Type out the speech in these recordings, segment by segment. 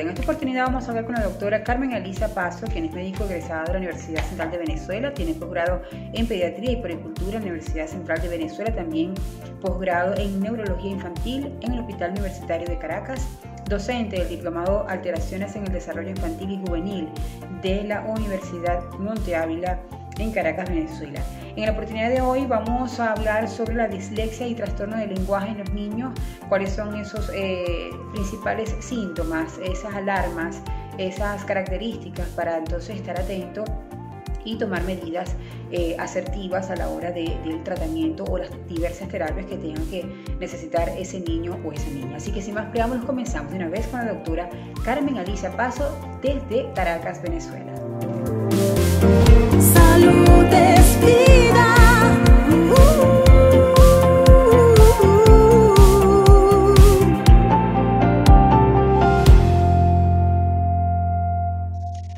En esta oportunidad vamos a hablar con la doctora Carmen Alicia Paso, quien es médico egresada de la Universidad Central de Venezuela, tiene posgrado en Pediatría y Puericultura en la Universidad Central de Venezuela, también posgrado en Neurología Infantil en el Hospital Universitario de Caracas, docente del Diplomado Alteraciones en el Desarrollo Infantil y Juvenil de la Universidad Monte Ávila en Caracas, Venezuela. En la oportunidad de hoy vamos a hablar sobre la dislexia y trastorno del lenguaje en los niños, cuáles son esos principales síntomas, esas alarmas, esas características para entonces estar atento y tomar medidas asertivas a la hora del tratamiento o las diversas terapias que tengan que necesitar ese niño o esa niña. Así que sin más preámbulos, comenzamos de una vez con la doctora Carmen Alicia Paso desde Caracas, Venezuela. Salud es vida.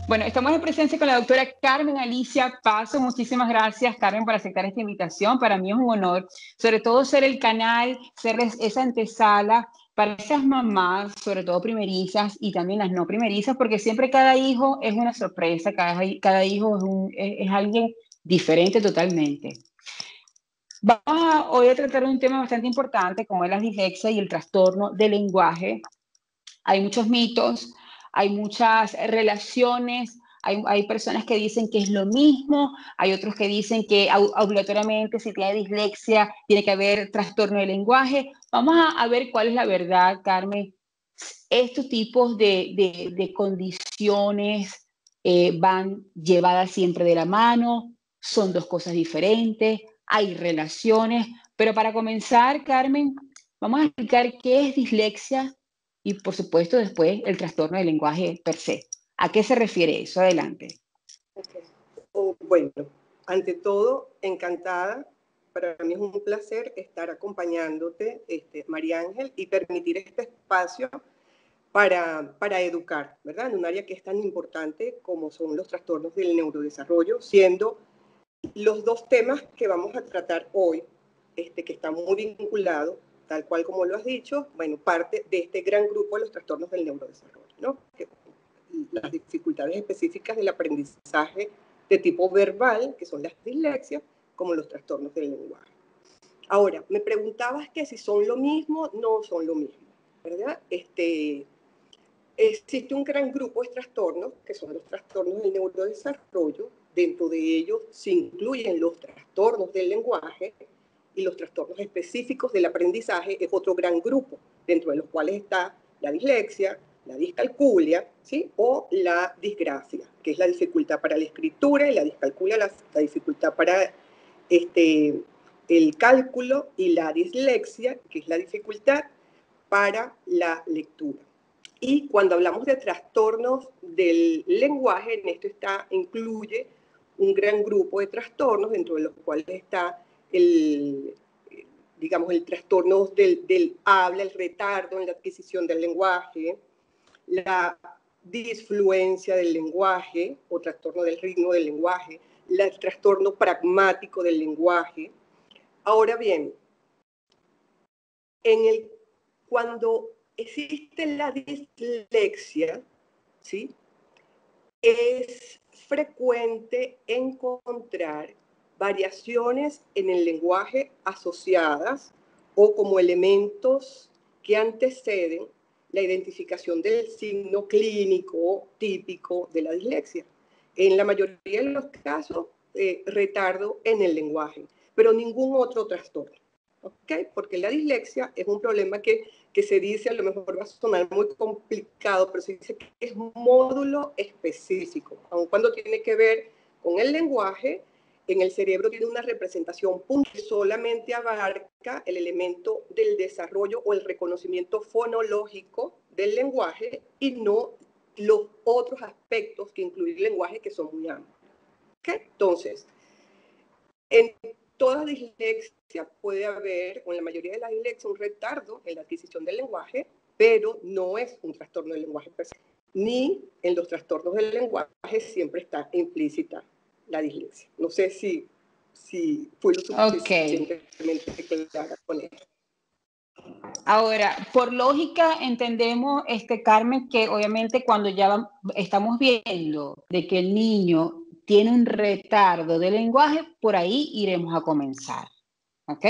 Bueno, estamos en presencia con la doctora Carmen Alicia Paso. Muchísimas gracias, Carmen, por aceptar esta invitación. Para mí es un honor, sobre todo ser el canal, ser esa antesala para esas mamás, sobre todo primerizas y también las no primerizas, porque siempre cada hijo es una sorpresa, cada hijo es alguien diferente totalmente. Hoy a tratar un tema bastante importante, como es la dislexia y el trastorno del lenguaje. Hay muchos mitos, hay muchas relaciones, hay personas que dicen que es lo mismo, hay otros que dicen que obligatoriamente si tiene dislexia tiene que haber trastorno del lenguaje. Vamos a ver cuál es la verdad, Carmen. Estos tipos de condiciones van llevadas siempre de la mano, son dos cosas diferentes, hay relaciones, pero para comenzar, Carmen, vamos a explicar qué es dislexia y, por supuesto, después el trastorno del lenguaje per se. ¿A qué se refiere eso? Adelante. Okay. Bueno, ante todo, encantada. Para mí es un placer estar acompañándote, María Ángel, y permitir este espacio para educar, ¿verdad? En un área que es tan importante como son los trastornos del neurodesarrollo, siendo los dos temas que vamos a tratar hoy, que están muy vinculados, tal cual como lo has dicho, bueno, parte de este gran grupo de los trastornos del neurodesarrollo, ¿no? Las dificultades específicas del aprendizaje de tipo verbal, que son las dislexias, como los trastornos del lenguaje. Ahora, me preguntabas que si son lo mismo, no son lo mismo, ¿verdad? Existe un gran grupo de trastornos, que son los trastornos del neurodesarrollo. Dentro de ellos se incluyen los trastornos del lenguaje y los trastornos específicos del aprendizaje, es otro gran grupo, dentro de los cuales está la dislexia, la discalculia, ¿sí? O la disgrafia, que es la dificultad para la escritura, y la discalculia, la dificultad para el cálculo, y la dislexia, que es la dificultad para la lectura. Y cuando hablamos de trastornos del lenguaje, en esto incluye un gran grupo de trastornos, dentro de los cuales está el trastorno del habla, el retardo en la adquisición del lenguaje, la disfluencia del lenguaje o trastorno del ritmo del lenguaje, el trastorno pragmático del lenguaje. Ahora bien, cuando existe la dislexia, ¿sí? Es frecuente encontrar variaciones en el lenguaje asociadas o como elementos que anteceden la identificación del signo clínico típico de la dislexia. En la mayoría de los casos, retardo en el lenguaje, pero ningún otro trastorno. ¿Okay? Porque la dislexia es un problema que se dice, a lo mejor va a sonar muy complicado, pero se dice que es un módulo específico, aun cuando tiene que ver con el lenguaje. En el cerebro tiene una representación que solamente abarca el elemento del desarrollo o el reconocimiento fonológico del lenguaje y no los otros aspectos que incluye el lenguaje, que son muy amplios. ¿Okay? Entonces, en toda dislexia puede haber, o en la mayoría de las dislexias, un retardo en la adquisición del lenguaje, pero no es un trastorno del lenguaje per se. Ni en los trastornos del lenguaje siempre está implícita la dislexia. No sé si fue lo suficientemente clara con esto. Ahora, por lógica entendemos, Carmen, que obviamente cuando ya estamos viendo de que el niño tiene un retardo de lenguaje, por ahí iremos a comenzar, ¿ok?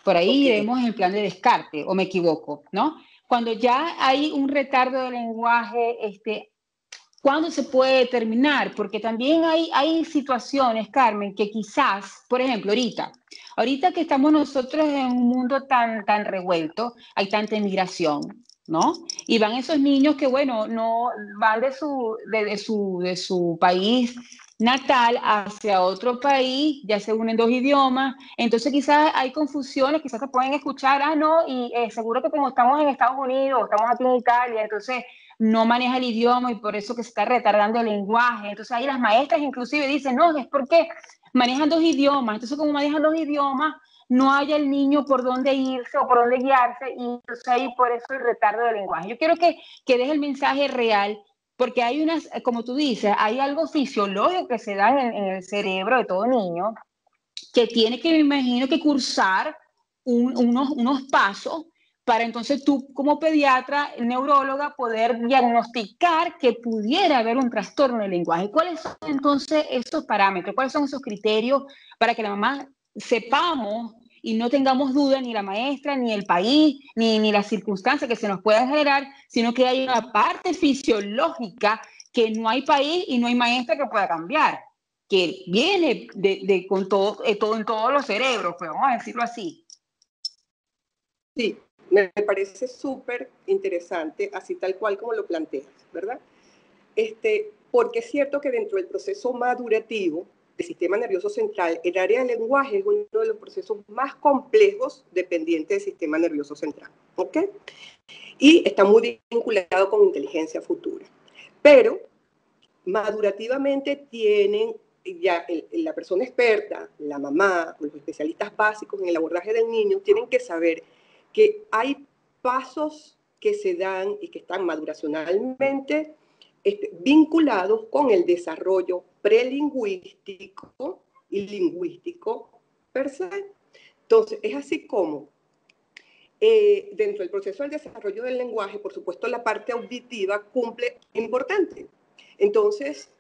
Por ahí Ok. iremos en plan de descarte, o me equivoco, ¿no? Cuando ya hay un retardo de lenguaje, ¿cuándo se puede determinar? Porque también hay situaciones, Carmen, que quizás, por ejemplo, ahorita que estamos nosotros en un mundo tan revuelto, hay tanta inmigración, ¿no? Y van esos niños que, bueno, no van de su país natal hacia otro país, ya se unen dos idiomas, entonces quizás hay confusiones, quizás se pueden escuchar, no, y seguro que como estamos en Estados Unidos, estamos aquí en Italia, entonces no maneja el idioma y por eso que se está retardando el lenguaje. Entonces ahí las maestras inclusive dicen, no, es porque manejan dos idiomas. Entonces como manejan dos idiomas, no haya el niño por dónde irse o por dónde guiarse y entonces ahí por eso el retardo del lenguaje. Yo quiero que deje el mensaje real porque hay unas, como tú dices, hay algo fisiológico que se da en el cerebro de todo niño que tiene que, me imagino, que cursar unos pasos para entonces tú como pediatra, neuróloga, poder diagnosticar que pudiera haber un trastorno del lenguaje. ¿Cuáles son entonces esos parámetros? ¿Cuáles son esos criterios para que la mamá sepamos y no tengamos duda ni la maestra, ni el país, ni las circunstancias que se nos puedan generar, sino que hay una parte fisiológica que no hay país y no hay maestra que pueda cambiar, que viene con todo en todos los cerebros, pues vamos a decirlo así. Sí, me parece súper interesante, así tal cual como lo planteas, ¿verdad? Porque es cierto que dentro del proceso madurativo del sistema nervioso central, el área del lenguaje es uno de los procesos más complejos dependientes del sistema nervioso central, ¿ok? Y está muy vinculado con inteligencia futura. Pero madurativamente tienen ya la persona experta, la mamá, los especialistas básicos en el abordaje del niño, tienen que saber que hay pasos que se dan y que están maduracionalmente vinculados con el desarrollo prelingüístico y lingüístico per se. Entonces, es así como dentro del proceso del desarrollo del lenguaje, por supuesto, la parte auditiva cumple importante. Entonces,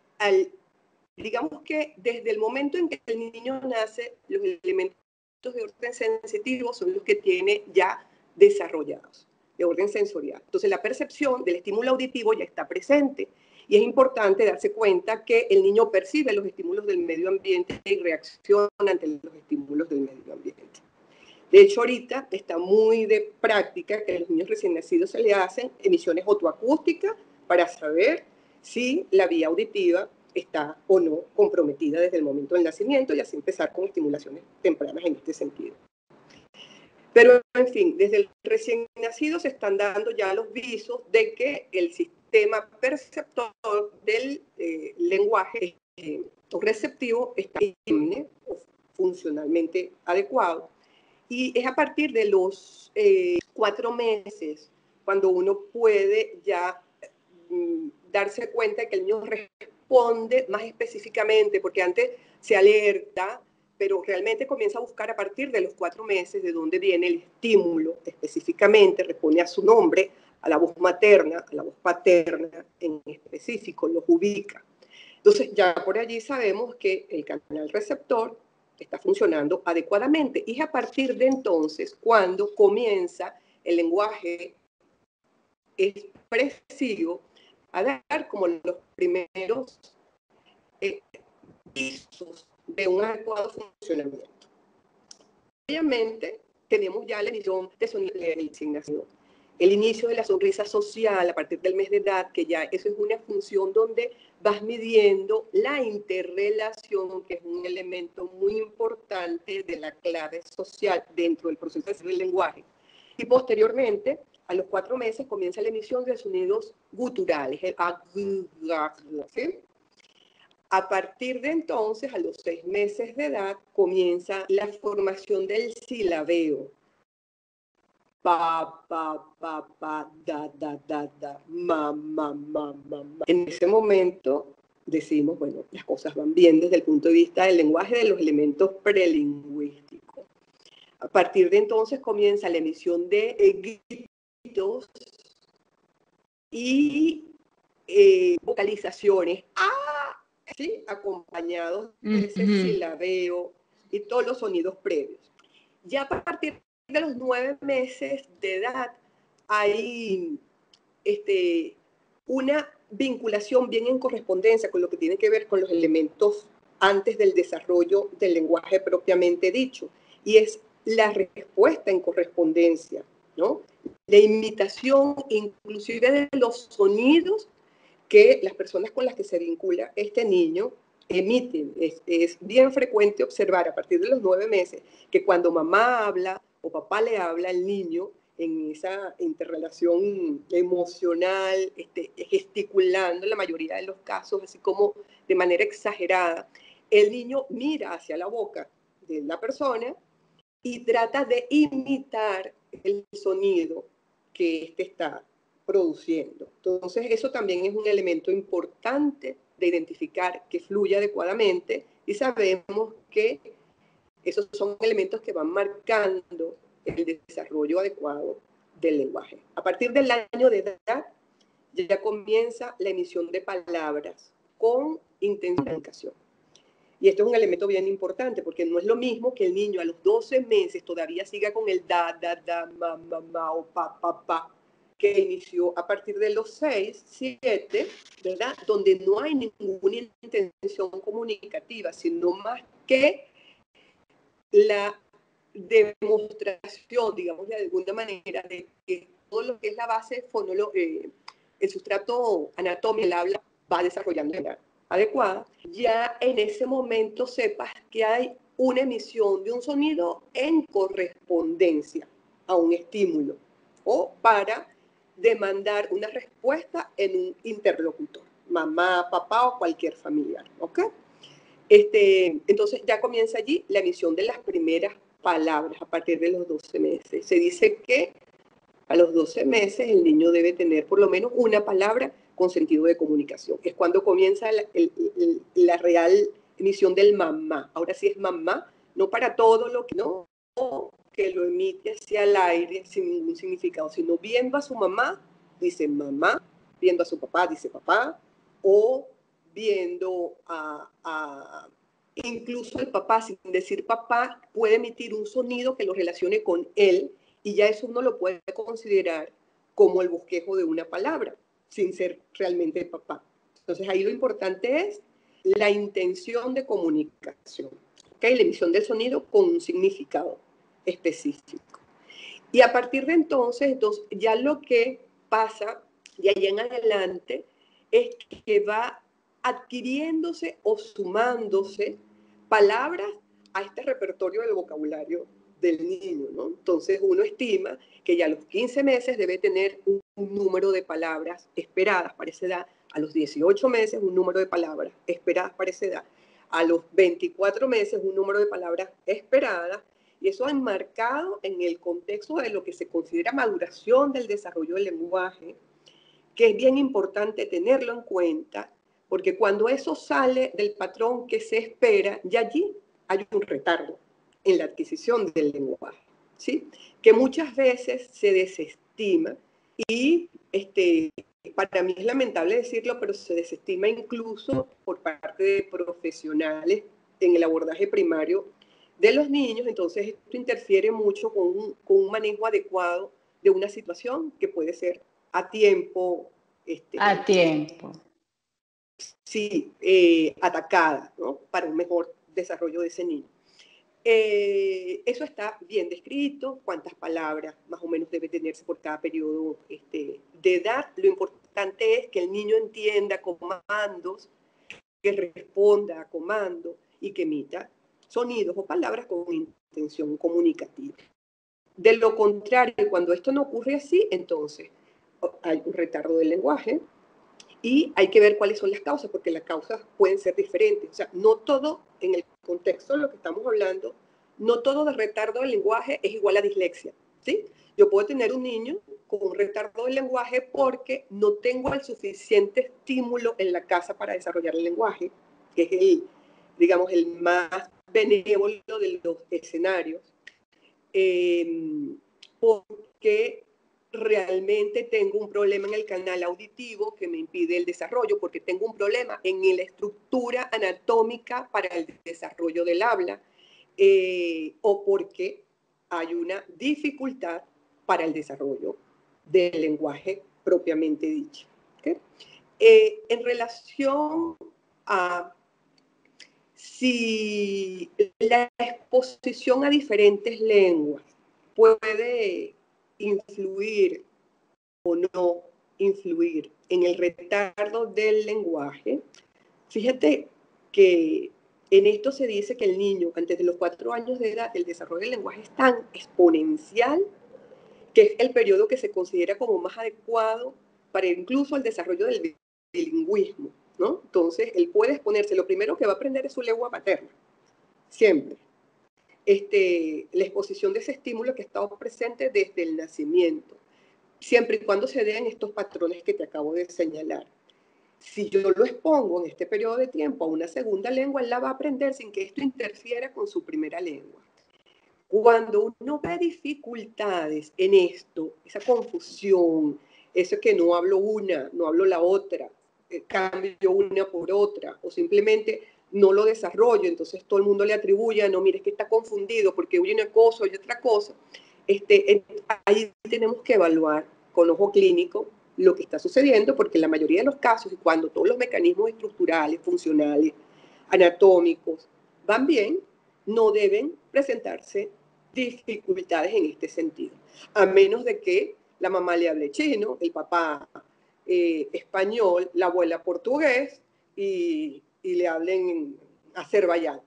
digamos que desde el momento en que el niño nace, los elementos de orden sensitivo son los que tiene ya desarrollados, de orden sensorial. Entonces, la percepción del estímulo auditivo ya está presente. Y es importante darse cuenta que el niño percibe los estímulos del medio ambiente y reacciona ante los estímulos del medio ambiente. De hecho, ahorita está muy de práctica que a los niños recién nacidos se le hacen emisiones otoacústicas para saber si la vía auditiva está o no comprometida desde el momento del nacimiento y así empezar con estimulaciones tempranas en este sentido. Pero, en fin, desde el recién nacido se están dando ya los visos de que el sistema perceptor del lenguaje receptivo está funcionalmente adecuado. Y es a partir de los 4 meses cuando uno puede ya darse cuenta de que el niño responde más específicamente, porque antes se alerta, pero realmente comienza a buscar a partir de los 4 meses de dónde viene el estímulo específicamente, responde a su nombre, a la voz materna, a la voz paterna en específico, los ubica. Entonces ya por allí sabemos que el canal receptor está funcionando adecuadamente. Y es a partir de entonces cuando comienza el lenguaje expresivo a dar como los primeros visos de un adecuado funcionamiento. Obviamente tenemos ya la emisión de sonido de la designación, el inicio de la sonrisa social a partir del mes de edad, que ya eso es una función donde vas midiendo la interrelación, que es un elemento muy importante de la clave social dentro del proceso del lenguaje. Y posteriormente, a los 4 meses, comienza la emisión de sonidos guturales, el ¿sí? A partir de entonces, a los 6 meses de edad, comienza la formación del silabeo. Pa, pa, pa, pa, da, ma, ma, ma, ma, ma. En ese momento decimos, bueno, las cosas van bien desde el punto de vista del lenguaje de los elementos prelingüísticos. A partir de entonces comienza la emisión de gritos y vocalizaciones, ¿sí? Acompañados de ese silabeo y todos los sonidos previos. Ya a partir de los 9 meses de edad hay una vinculación bien en correspondencia con lo que tiene que ver con los elementos antes del desarrollo del lenguaje propiamente dicho, y es la respuesta en correspondencia, ¿no? La imitación inclusive de los sonidos que las personas con las que se vincula este niño emiten. Es bien frecuente observar a partir de los 9 meses que cuando mamá habla o papá le habla al niño en esa interrelación emocional, gesticulando en la mayoría de los casos, así como de manera exagerada, el niño mira hacia la boca de la persona y trata de imitar el sonido que éste está produciendo. Entonces, eso también es un elemento importante de identificar que fluye adecuadamente, y sabemos que esos son elementos que van marcando el desarrollo adecuado del lenguaje. A partir del año de edad ya comienza la emisión de palabras con intención de comunicación. Y esto es un elemento bien importante, porque no es lo mismo que el niño a los 12 meses todavía siga con el da, ma, o pa, que inició a partir de los 6, 7, ¿verdad? Donde no hay ninguna intención comunicativa, sino más que la demostración, digamos de alguna manera, de que todo lo que es la base el sustrato anatómico del habla va desarrollando de manera adecuada. Ya en ese momento sepas que hay una emisión de un sonido en correspondencia a un estímulo o para demandar una respuesta en un interlocutor, mamá, papá o cualquier familiar, ¿ok? Entonces ya comienza allí la emisión de las primeras palabras a partir de los 12 meses. Se dice que a los 12 meses el niño debe tener por lo menos una palabra con sentido de comunicación. Es cuando comienza la real emisión del mamá. Ahora sí es mamá, no para todo lo que no, que lo emite hacia el aire sin ningún significado, sino viendo a su mamá, dice mamá, viendo a su papá, dice papá, o viendo incluso el papá, sin decir papá, puede emitir un sonido que lo relacione con él, y ya eso uno lo puede considerar como el bosquejo de una palabra, sin ser realmente papá. Entonces ahí lo importante es la intención de comunicación, ¿okay? La emisión del sonido con un significado específico. Y a partir de entonces ya lo que pasa de ahí en adelante es que va adquiriéndose o sumándose palabras a este repertorio del vocabulario del niño, ¿no? Entonces uno estima que ya a los 15 meses debe tener un número de palabras esperadas para esa edad, a los 18 meses un número de palabras esperadas para esa edad, a los 24 meses un número de palabras esperadas, y eso enmarcado en el contexto de lo que se considera maduración del desarrollo del lenguaje, que es bien importante tenerlo en cuenta, porque cuando eso sale del patrón que se espera, ya allí hay un retardo en la adquisición del lenguaje, ¿sí? Que muchas veces se desestima y para mí es lamentable decirlo, pero se desestima incluso por parte de profesionales en el abordaje primario de los niños. Entonces esto interfiere mucho con un manejo adecuado de una situación que puede ser a tiempo. A tiempo. Sí, atacada, ¿no? Para un mejor desarrollo de ese niño. Eso está bien descrito, cuántas palabras más o menos debe tenerse por cada periodo de edad. Lo importante es que el niño entienda comandos, que responda a comandos y que emita sonidos o palabras con intención comunicativa. De lo contrario, cuando esto no ocurre así, entonces hay un retardo del lenguaje y hay que ver cuáles son las causas, porque las causas pueden ser diferentes. O sea, no todo, en el contexto de lo que estamos hablando, no todo de retardo del lenguaje es igual a dislexia, ¿sí? Yo puedo tener un niño con un retardo del lenguaje porque no tengo el suficiente estímulo en la casa para desarrollar el lenguaje, que es digamos, el más benévolo de los escenarios. porque realmente tengo un problema en el canal auditivo que me impide el desarrollo, porque tengo un problema en la estructura anatómica para el desarrollo del habla, o porque hay una dificultad para el desarrollo del lenguaje propiamente dicho. ¿Okay? En relación a si la exposición a diferentes lenguas puede influir o no influir en el retardo del lenguaje, fíjate que en esto se dice que el niño, antes de los 4 años de edad, el desarrollo del lenguaje es tan exponencial que es el periodo que se considera como más adecuado para incluso el desarrollo del bilingüismo, ¿no? Entonces, él puede exponerse, lo primero que va a aprender es su lengua materna, siempre. La exposición de ese estímulo que ha estado presente desde el nacimiento, siempre y cuando se den estos patrones que te acabo de señalar. Si yo lo expongo en este periodo de tiempo a una segunda lengua, él la va a aprender sin que esto interfiera con su primera lengua. Cuando uno ve dificultades en esto, esa confusión, eso que no hablo una, no hablo la otra, cambio una por otra, o simplemente no lo desarrollo, entonces todo el mundo le atribuye, no, mire, es que está confundido porque hay una cosa y otra cosa. Ahí tenemos que evaluar con ojo clínico lo que está sucediendo, porque en la mayoría de los casos, y cuando todos los mecanismos estructurales, funcionales, anatómicos van bien, no deben presentarse dificultades en este sentido, a menos de que la mamá le hable chino, el papá español, la abuela portugués y le hablen azerbaiyán.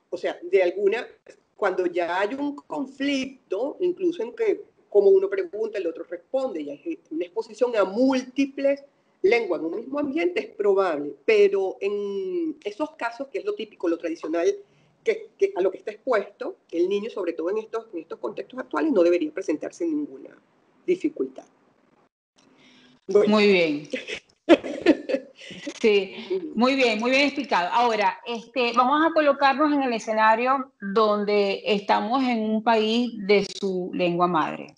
O sea, de alguna, cuando ya hay un conflicto, incluso en que como uno pregunta, el otro responde, y hay una exposición a múltiples lenguas en un mismo ambiente, es probable, pero en esos casos, que es lo típico, lo tradicional, que a lo que está expuesto, el niño, sobre todo en estos contextos actuales, no debería presentarse ninguna dificultad. Bueno. Muy bien. Sí, muy bien explicado. Ahora, vamos a colocarnos en el escenario donde estamos en un país de su lengua madre,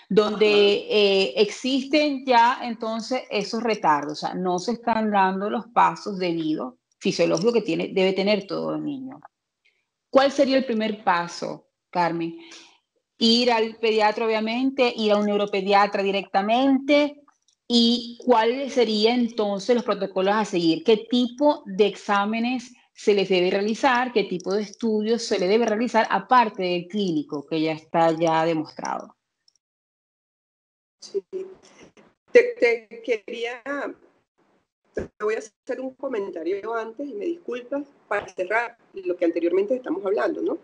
donde existen ya entonces esos retardos, o sea, no se están dando los pasos debidos fisiológicos que debe tener todo niño. ¿Cuál sería el primer paso, Carmen? Ir al pediatra, obviamente, ir a un neuropediatra directamente. ¿Y cuáles serían entonces los protocolos a seguir? ¿Qué tipo de exámenes se les debe realizar? ¿Qué tipo de estudios se le debe realizar aparte del clínico que ya está demostrado? Sí. Te voy a hacer un comentario antes y me disculpas para cerrar lo que anteriormente estamos hablando, ¿no?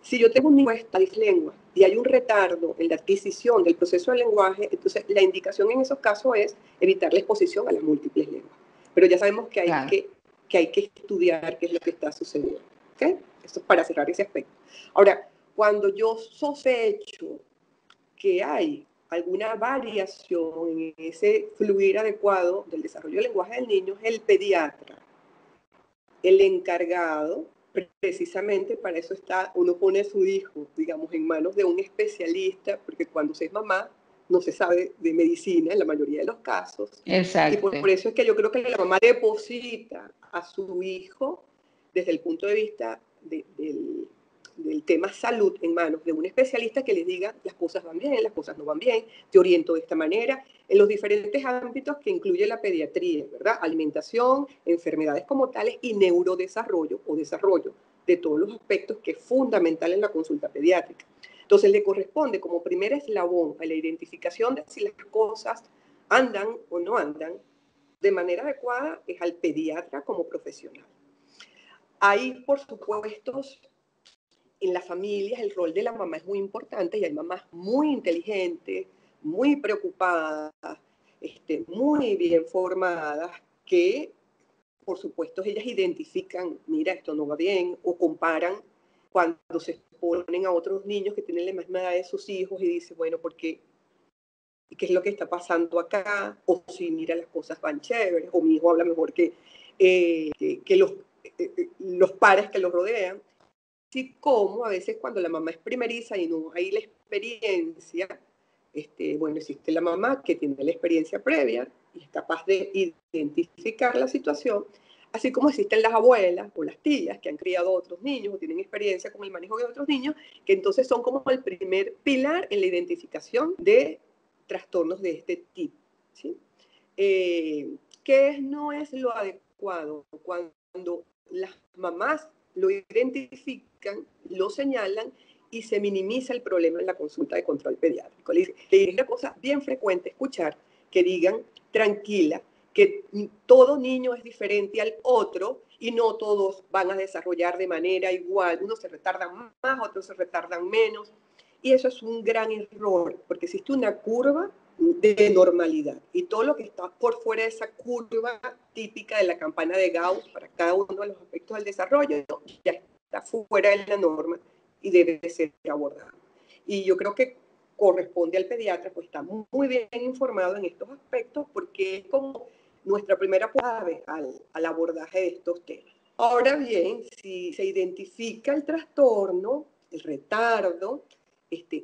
Si yo tengo un niño de dislengua y hay un retardo en la adquisición del proceso del lenguaje, entonces la indicación en esos casos es evitar la exposición a las múltiples lenguas. Pero ya sabemos que hay que estudiar qué es lo que está sucediendo. ¿Okay? Esto es para cerrar ese aspecto. Ahora, cuando yo sospecho que hay alguna variación en ese fluir adecuado del desarrollo del lenguaje del niño, es el pediatra, el encargado. Precisamente para eso uno pone a su hijo, digamos, en manos de un especialista, porque cuando se es mamá no se sabe de medicina en la mayoría de los casos. Exacto. Y por eso es que yo creo que la mamá deposita a su hijo desde el punto de vista del tema salud en manos de un especialista que les diga las cosas van bien, las cosas no van bien, te oriento de esta manera, en los diferentes ámbitos que incluye la pediatría, ¿verdad? Alimentación, enfermedades como tales y neurodesarrollo o desarrollo de todos los aspectos que es fundamental en la consulta pediátrica. Entonces le corresponde como primer eslabón a la identificación de si las cosas andan o no andan de manera adecuada es al pediatra como profesional. Hay, por supuesto, en las familias el rol de la mamá es muy importante y hay mamás muy inteligentes, muy preocupadas, muy bien formadas, que por supuesto ellas identifican, mira, esto no va bien, o comparan cuando se exponen a otros niños que tienen la misma edad de sus hijos y dicen, bueno, ¿por qué? ¿Qué es lo que está pasando acá? O si, mira, las cosas van chéveres, o mi hijo habla mejor que los pares que los rodean. así como a veces cuando la mamá es primeriza y no hay la experiencia, bueno, existe la mamá que tiene la experiencia previa y es capaz de identificar la situación, así como existen las abuelas o las tías que han criado a otros niños o tienen experiencia con el manejo de otros niños, que entonces son como el primer pilar en la identificación de trastornos de este tipo, ¿sí? ¿Qué no es lo adecuado? Cuando las mamás lo identifican, lo señalan y se minimiza el problema en la consulta de control pediátrico. Es una cosa bien frecuente escuchar que digan, tranquila, que todo niño es diferente al otro y no todos van a desarrollar de manera igual. Unos se retardan más, otros se retardan menos. Y eso es un gran error, porque existe una curva de normalidad. Y todo lo que está por fuera de esa curva típica de la campana de Gauss para cada uno de los aspectos del desarrollo ya está fuera de la norma y debe ser abordado. Y yo creo que corresponde al pediatra pues estar muy bien informado en estos aspectos porque es como nuestra primera clave al abordaje de estos temas. Ahora bien, si se identifica el trastorno, el retardo,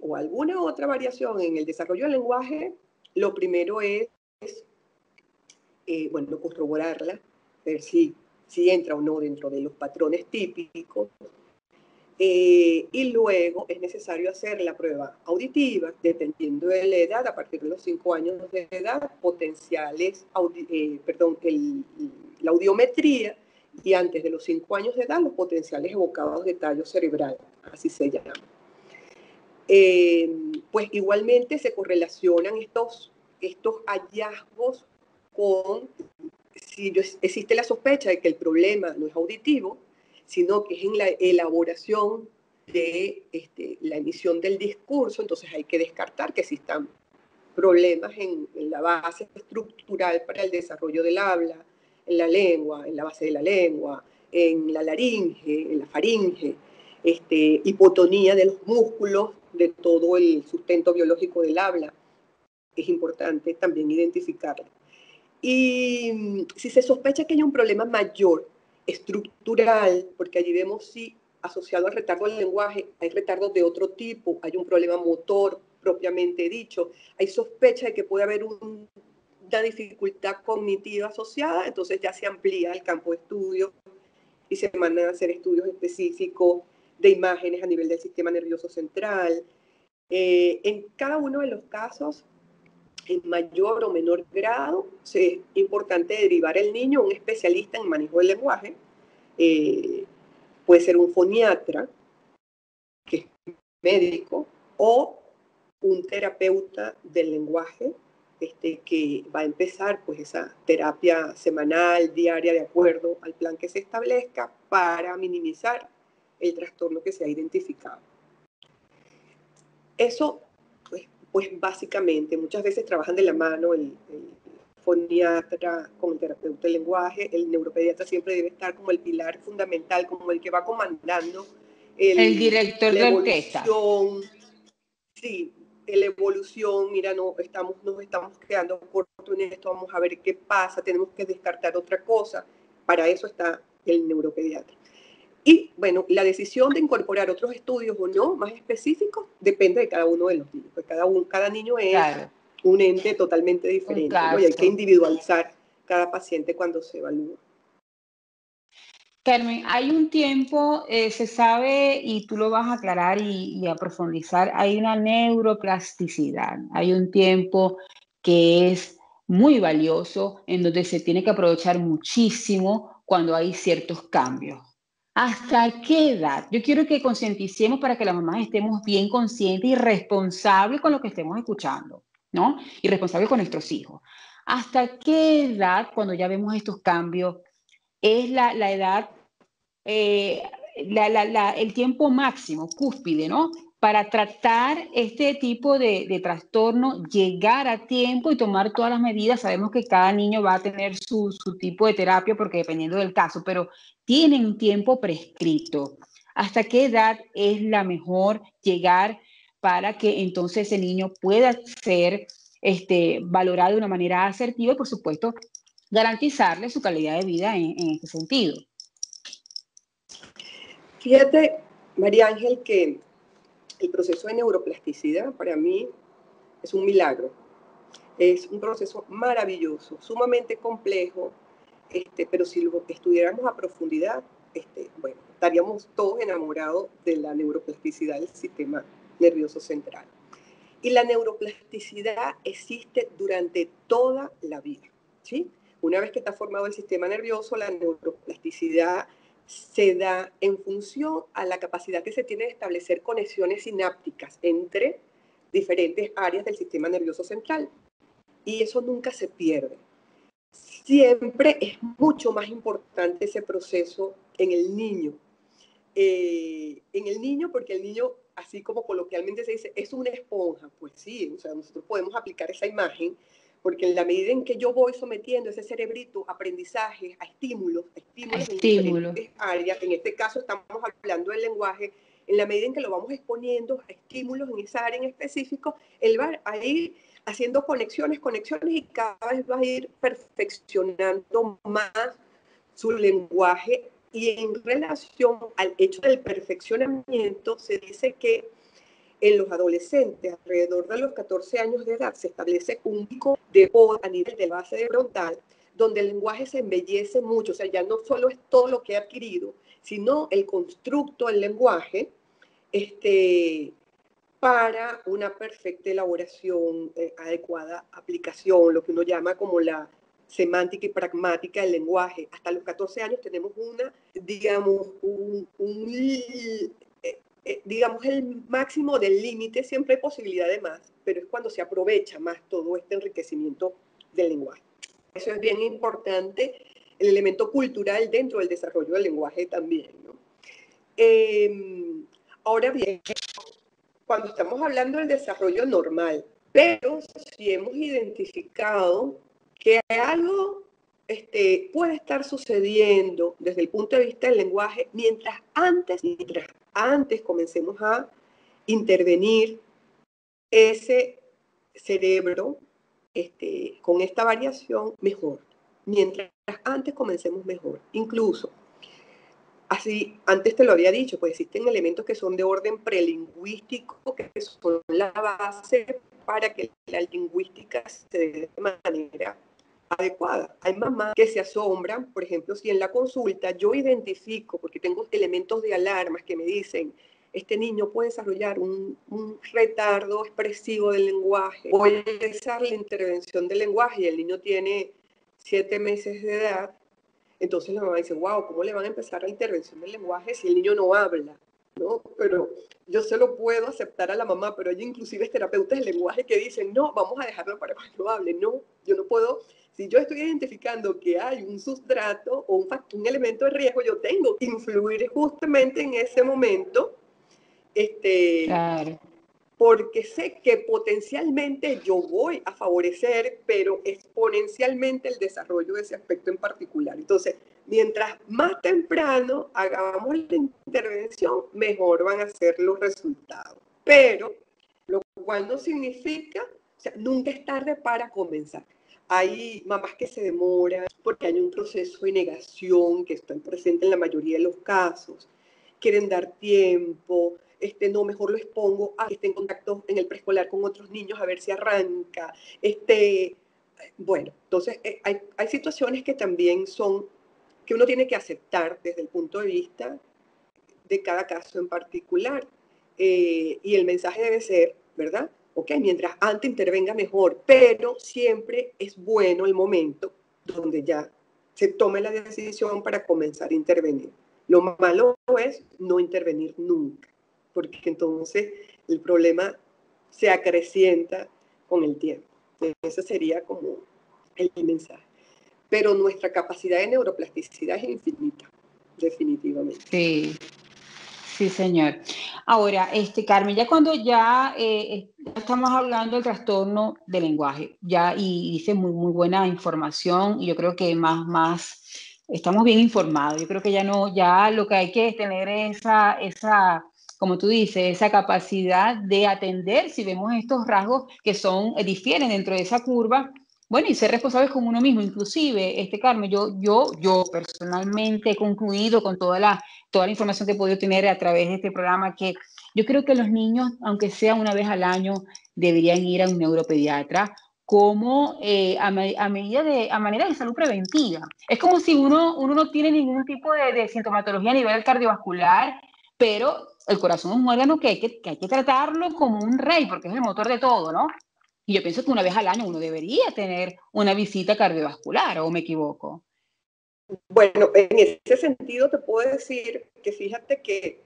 o alguna otra variación en el desarrollo del lenguaje, lo primero es bueno, corroborarla, ver si entra o no dentro de los patrones típicos. Y luego es necesario hacer la prueba auditiva, dependiendo de la edad, a partir de los 5 años de edad, potenciales, la audiometría, y antes de los 5 años de edad, los potenciales evocados de tallo cerebral, así se llama. Pues igualmente se correlacionan estos hallazgos con si existe la sospecha de que el problema no es auditivo, sino que es en la elaboración de la emisión del discurso, entonces hay que descartar que existan problemas en la base estructural para el desarrollo del habla, en la lengua, en la base de la lengua, en la laringe, en la faringe, hipotonía de los músculos, de todo el sustento biológico del habla. Es importante también identificarlo. Y si se sospecha que hay un problema mayor, estructural, porque allí vemos si asociado al retardo del lenguaje hay retardos de otro tipo, hay un problema motor propiamente dicho, hay sospecha de que puede haber una dificultad cognitiva asociada, entonces ya se amplía el campo de estudio y se mandan a hacer estudios específicos de imágenes a nivel del sistema nervioso central. En cada uno de los casos, en mayor o menor grado, es importante derivar el niño a un especialista en manejo del lenguaje. Puede ser un foniatra, que es médico, o un terapeuta del lenguaje, que va a empezar pues esa terapia semanal, diaria, de acuerdo al plan que se establezca para minimizar el trastorno que se ha identificado. Eso, pues básicamente, muchas veces trabajan de la mano el foniatra con el terapeuta del lenguaje, el neuropediatra siempre debe estar como el pilar fundamental, como el que va comandando el director la de evolución. Sí, la evolución, mira, nos estamos quedando cortos en esto, vamos a ver qué pasa, tenemos que descartar otra cosa. Para eso está el neuropediatra. Y bueno, la decisión de incorporar otros estudios o no, más específicos, depende de cada uno de los niños. Pues cada niño es un ente totalmente diferente, ¿no? Y hay que individualizar cada paciente cuando se evalúa. Carmen, hay un tiempo, se sabe, y tú lo vas a aclarar y a profundizar, hay una neuroplasticidad, hay un tiempo que es muy valioso, en donde se tiene que aprovechar muchísimo cuando hay ciertos cambios. ¿Hasta qué edad? Yo quiero que concienticemos para que las mamás estemos bien conscientes y responsables con lo que estemos escuchando, ¿no? Y responsables con nuestros hijos. ¿Hasta qué edad, cuando ya vemos estos cambios, es la edad, el tiempo máximo, cúspide, ¿no? Para tratar este tipo de trastorno, llegar a tiempo y tomar todas las medidas? Sabemos que cada niño va a tener su tipo de terapia porque dependiendo del caso, pero tienen un tiempo prescrito. ¿Hasta qué edad es la mejor llegar para que entonces ese niño pueda ser valorado de una manera asertiva y, por supuesto, garantizarle su calidad de vida en este sentido? Fíjate María Ángel, que el proceso de neuroplasticidad para mí es un milagro. Es un proceso maravilloso, sumamente complejo, pero si lo estudiáramos a profundidad, bueno, estaríamos todos enamorados de la neuroplasticidad del sistema nervioso central. Y la neuroplasticidad existe durante toda la vida, ¿sí? Una vez que está formado el sistema nervioso, la neuroplasticidad se da en función a la capacidad que se tiene de establecer conexiones sinápticas entre diferentes áreas del sistema nervioso central. Y eso nunca se pierde. Siempre es mucho más importante ese proceso en el niño. Porque el niño, así como coloquialmente se dice, es una esponja. Pues sí, o sea, nosotros podemos aplicar esa imagen, porque en la medida en que yo voy sometiendo ese cerebrito a aprendizaje, a estímulos en diferentes áreas, en este caso estamos hablando del lenguaje, en la medida en que lo vamos exponiendo a estímulos en esa área en específico, él va a ir haciendo conexiones y cada vez va a ir perfeccionando más su lenguaje. Y en relación al hecho del perfeccionamiento, se dice que en los adolescentes, alrededor de los 14 años de edad, se establece un pico de poda a nivel de base frontal, donde el lenguaje se embellece mucho. O sea, ya no solo es todo lo que ha adquirido, sino el constructo del lenguaje, para una perfecta elaboración, adecuada aplicación, lo que uno llama como la semántica y pragmática del lenguaje. Hasta los 14 años tenemos digamos, digamos, el máximo del límite. Siempre hay posibilidad de más, pero es cuando se aprovecha más todo este enriquecimiento del lenguaje. Eso es bien importante, el elemento cultural dentro del desarrollo del lenguaje también, ¿no? Ahora bien, cuando estamos hablando del desarrollo normal, pero si hemos identificado que algo puede estar sucediendo desde el punto de vista del lenguaje, mientras antes comencemos a intervenir ese cerebro con esta variación, mejor. Mientras antes comencemos, mejor. Incluso, así, antes te lo había dicho, pues existen elementos que son de orden prelingüístico, que son la base para que la lingüística se dé de manera adecuada. Hay mamás que se asombran, por ejemplo, si en la consulta yo identifico, porque tengo elementos de alarmas que me dicen, este niño puede desarrollar un retardo expresivo del lenguaje, voy a empezar la intervención del lenguaje y el niño tiene 7 meses de edad. Entonces la mamá dice, wow, ¿cómo le van a empezar la intervención del lenguaje si el niño no habla? ¿No? Pero yo se lo puedo aceptar a la mamá, pero hay inclusive terapeutas del lenguaje que dicen, no, vamos a dejarlo para cuando hable. No, yo no puedo. Si yo estoy identificando que hay un sustrato o un elemento de riesgo, yo tengo que influir justamente en ese momento, Claro. porque sé que potencialmente yo voy a favorecer, pero exponencialmente el desarrollo de ese aspecto en particular. Entonces, mientras más temprano hagamos la intervención, mejor van a ser los resultados. Pero, lo cual no significa, o sea, nunca es tarde para comenzar. Hay mamás que se demoran porque hay un proceso de negación que está presente en la mayoría de los casos. Quieren dar tiempo, no, mejor lo expongo a que esté en contacto en el preescolar con otros niños a ver si arranca. Bueno, entonces hay situaciones que también son, que uno tiene que aceptar desde el punto de vista de cada caso en particular. Y el mensaje debe ser, ¿verdad? Ok, mientras antes intervenga mejor, pero siempre es bueno el momento donde ya se tome la decisión para comenzar a intervenir. Lo malo es no intervenir nunca, porque entonces el problema se acrecienta con el tiempo. Ese sería como el mensaje. Pero nuestra capacidad de neuroplasticidad es infinita, definitivamente. Sí. Sí, señor. Ahora, Carmen, ya cuando ya estamos hablando del trastorno del lenguaje, ya y dice muy buena información, y yo creo que más estamos bien informados. Yo creo que ya lo que hay que tener es esa, como tú dices, esa capacidad de atender si vemos estos rasgos que difieren dentro de esa curva. Bueno, y ser responsables con uno mismo, inclusive, Carmen, yo personalmente he concluido con toda la información que he podido tener a través de este programa que yo creo que los niños, aunque sea una vez al año, deberían ir a un neuropediatra como a manera de salud preventiva. Es como si uno no tiene ningún tipo de sintomatología a nivel cardiovascular, pero el corazón es un órgano que hay que tratarlo como un rey, porque es el motor de todo, ¿no? Y yo pienso que una vez al año uno debería tener una visita cardiovascular, ¿o me equivoco? Bueno, en ese sentido te puedo decir que fíjate que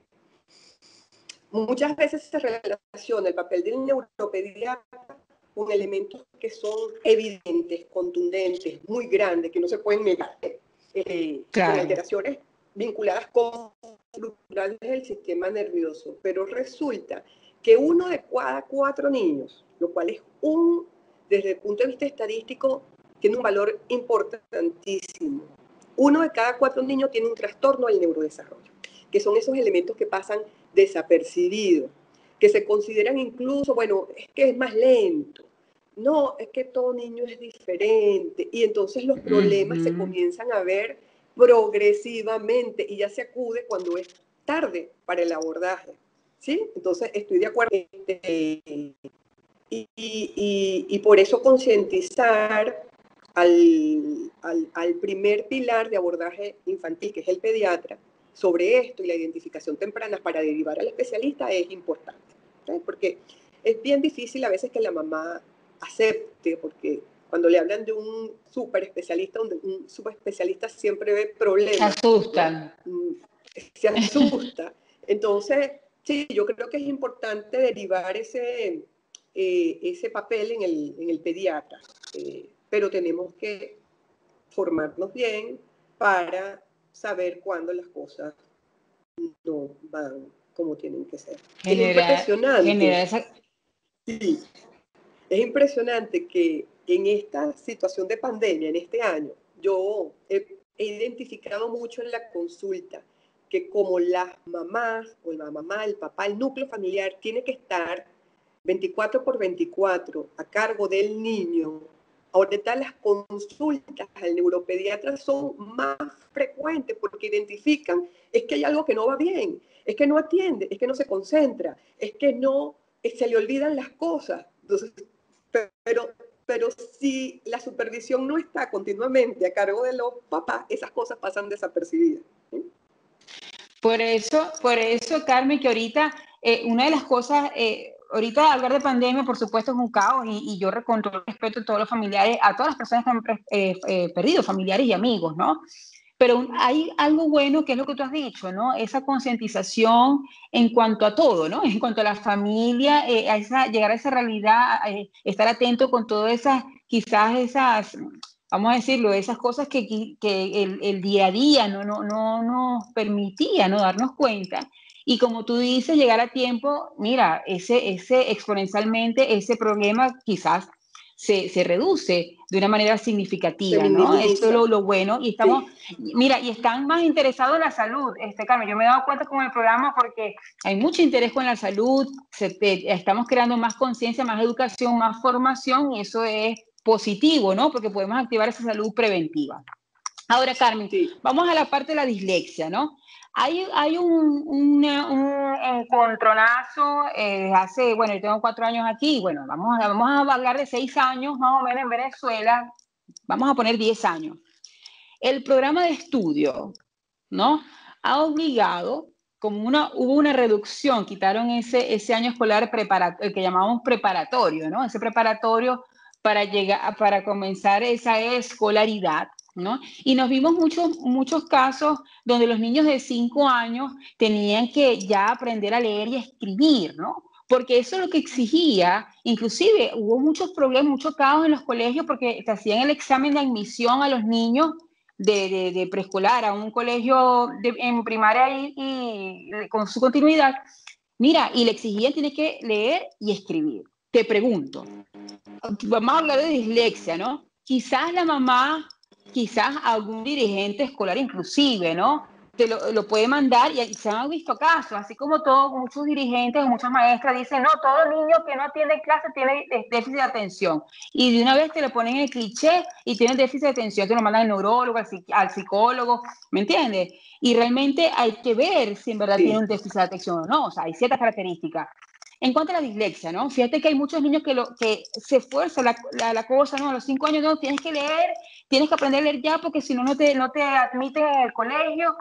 muchas veces se relaciona el papel del neuropediatra con elementos que son evidentes, contundentes, muy grandes, que no se pueden negar, con Claro. alteraciones vinculadas con estructurales del sistema nervioso. Pero resulta que uno de cada 4 niños, lo cual es desde el punto de vista estadístico, tiene un valor importantísimo. Uno de cada 4 niños tiene un trastorno del neurodesarrollo, que son esos elementos que pasan desapercibidos, que se consideran incluso, bueno, es que es más lento. No, es que todo niño es diferente. Y entonces los problemas se comienzan a ver progresivamente y ya se acude cuando es tarde para el abordaje. ¿Sí? Entonces estoy de acuerdo. Y por eso concientizar al primer pilar de abordaje infantil, que es el pediatra, sobre esto y la identificación temprana para derivar al especialista es importante. ¿Sí? Porque es bien difícil a veces que la mamá acepte, porque cuando le hablan de un súper especialista, un súper especialista siempre ve problemas, Asustan. ¿no? Se asusta. Entonces, sí, yo creo que es importante derivar ese papel en el pediatra, pero tenemos que formarnos bien para saber cuándo las cosas no van como tienen que ser. Es Genera impresionante, esa... sí, es impresionante que en esta situación de pandemia, en este año, yo he identificado mucho en la consulta que como las mamás o la mamá, el papá, el núcleo familiar tiene que estar 24/24 a cargo del niño. Ahorita las consultas al neuropediatra son más frecuentes porque identifican, es que hay algo que no va bien, es que no atiende, es que no se concentra, es que no, se le olvidan las cosas. Entonces, pero, pero si la supervisión no está continuamente a cargo de los papás, esas cosas pasan desapercibidas. ¿Sí? Por eso, Carmen, que ahorita una de las cosas, ahorita hablar de pandemia, por supuesto, es un caos y yo con todo respeto a todos los familiares, a todas las personas que han perdido familiares y amigos, ¿no? Pero hay algo bueno que es lo que tú has dicho, ¿no? Esa concientización en cuanto a todo, ¿no? En cuanto a la familia, llegar a esa realidad, estar atento con todas esas, quizás esas, vamos a decirlo, esas cosas que el día a día no nos permitía, ¿no? Darnos cuenta. Y como tú dices, llegar a tiempo, mira, ese exponencialmente, ese problema quizás se reduce de una manera Se significativa, ¿no? Eso es minimiza. lo bueno. Y estamos, Sí. mira, y están más interesados en la salud, Carmen. Yo me he dado cuenta con el programa porque hay mucho interés con la salud, estamos creando más conciencia, más educación, más formación, y eso es positivo, ¿no? Porque podemos activar esa salud preventiva. Ahora, Carmen, Sí. vamos a la parte de la dislexia, ¿no? Hay un encontronazo bueno, yo tengo 4 años aquí, bueno, vamos a hablar de 6 años más o menos en Venezuela, vamos a poner 10 años. El programa de estudio, ¿no? Ha obligado, hubo una reducción, quitaron ese año escolar el que llamamos preparatorio, ¿no? Ese preparatorio para comenzar esa escolaridad, ¿no? Y nos vimos muchos casos donde los niños de 5 años tenían que ya aprender a leer y a escribir, ¿no? Porque eso es lo que exigía, inclusive hubo muchos problemas, mucho caos en los colegios porque te hacían el examen de admisión a los niños de preescolar a un colegio en primaria y con su continuidad, mira, y le exigían tiene que leer y escribir. Te pregunto, vamos a hablar de dislexia, ¿no? Quizás la mamá, quizás algún dirigente escolar inclusive, ¿no? lo puede mandar y se han visto casos, así como todos, muchos dirigentes, muchas maestras dicen, no, todo niño que no atiende clase tiene déficit de atención. Y de una vez te lo ponen en el cliché y tiene déficit de atención, te lo mandan al neurólogo, al psicólogo, ¿me entiendes? Y realmente hay que ver si en verdad tiene un déficit de atención o no, o sea, hay ciertas características. En cuanto a la dislexia, ¿no? Fíjate que hay muchos niños que se esfuerzan la cosa, ¿no? A los 5 años, no, tienes que leer, tienes que aprender a leer ya, porque si no, no te admiten en el colegio.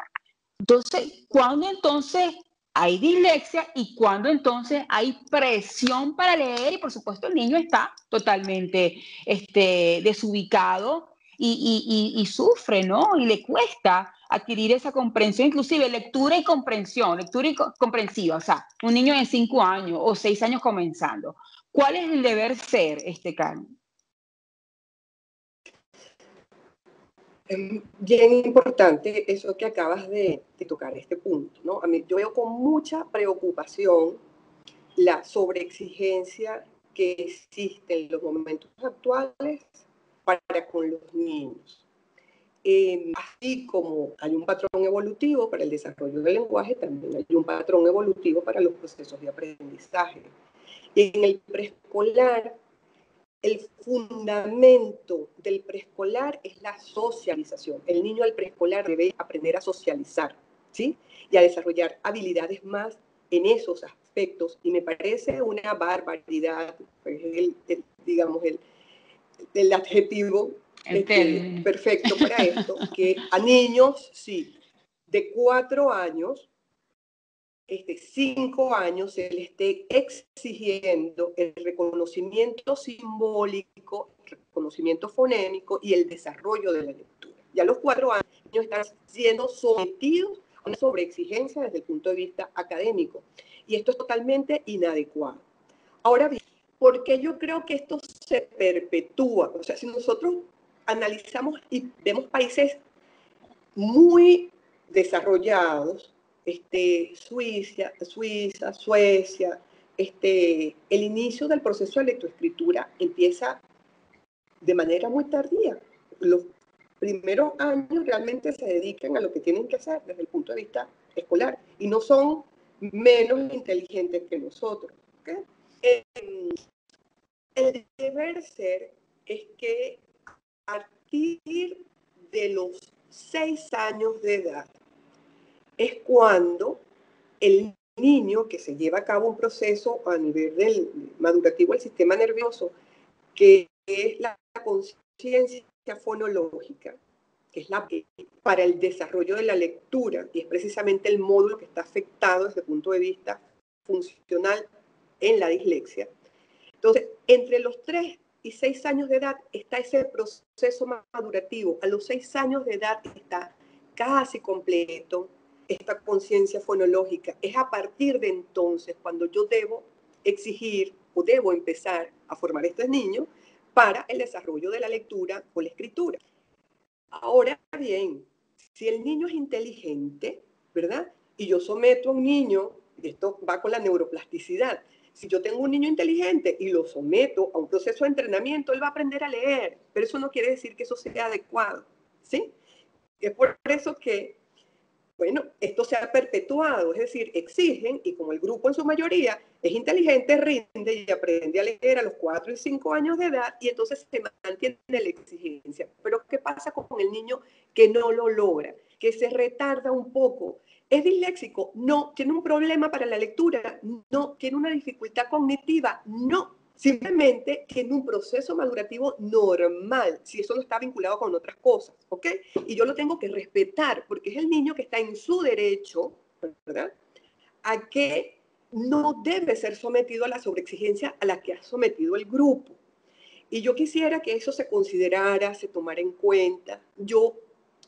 Entonces, ¿cuándo entonces hay dislexia y cuándo entonces hay presión para leer? Y por supuesto el niño está totalmente desubicado y sufre, ¿no? Y le cuesta adquirir esa comprensión, inclusive lectura y comprensión, lectura y comprensiva, o sea, un niño de 5 años o 6 años comenzando. ¿Cuál es el deber ser, Carmen? Es bien importante eso que acabas de tocar, este punto, ¿no? A mí, yo veo con mucha preocupación la sobreexigencia que existe en los momentos actuales para con los niños. Así como hay un patrón evolutivo para el desarrollo del lenguaje, también hay un patrón evolutivo para los procesos de aprendizaje. Y en el preescolar, el fundamento del preescolar es la socialización. El niño al preescolar debe aprender a socializar, ¿sí? Y a desarrollar habilidades más en esos aspectos. Y me parece una barbaridad, pues, digamos, el adjetivo perfecto para esto, que a niños, sí, de 4 años, 5 años, se le esté exigiendo el reconocimiento simbólico, el reconocimiento fonémico y el desarrollo de la lectura. Ya a los 4 años están siendo sometidos a una sobreexigencia desde el punto de vista académico. Y esto es totalmente inadecuado. Ahora bien, ¿por qué yo creo que esto se perpetúa? O sea, si nosotros analizamos y vemos países muy desarrollados, Suiza, Suecia, el inicio del proceso de lectoescritura empieza de manera muy tardía. Los primeros años realmente se dedican a lo que tienen que hacer desde el punto de vista escolar y no son menos inteligentes que nosotros. ¿Okay? El deber ser es que a partir de los 6 años de edad es cuando el niño, que se lleva a cabo un proceso a nivel del madurativo del sistema nervioso, que es la conciencia fonológica, que es para el desarrollo de la lectura, y es precisamente el módulo que está afectado desde el punto de vista funcional en la dislexia. Entonces, entre los 3 y 6 años de edad está ese proceso madurativo. A los 6 años de edad está casi completo esta conciencia fonológica. Es a partir de entonces cuando yo debo exigir o debo empezar a formar a estos niños para el desarrollo de la lectura o la escritura. Ahora bien, si el niño es inteligente, ¿verdad? Y yo someto a un niño, y esto va con la neuroplasticidad, si yo tengo un niño inteligente y lo someto a un proceso de entrenamiento, él va a aprender a leer, pero eso no quiere decir que eso sea adecuado, ¿sí? Es por eso que, bueno, esto se ha perpetuado, es decir, exigen, y como el grupo en su mayoría es inteligente, rinde y aprende a leer a los 4 y 5 años de edad, y entonces se mantiene la exigencia. Pero ¿qué pasa con el niño que no lo logra, que se retarda un poco? ¿Es disléxico? No. ¿Tiene un problema para la lectura? No. ¿Tiene una dificultad cognitiva? No. Simplemente tiene un proceso madurativo normal, si eso no está vinculado con otras cosas, ¿ok? Y yo lo tengo que respetar, porque es el niño que está en su derecho, ¿verdad?, a que no debe ser sometido a la sobreexigencia a la que ha sometido el grupo. Y yo quisiera que eso se considerara, se tomara en cuenta. Yo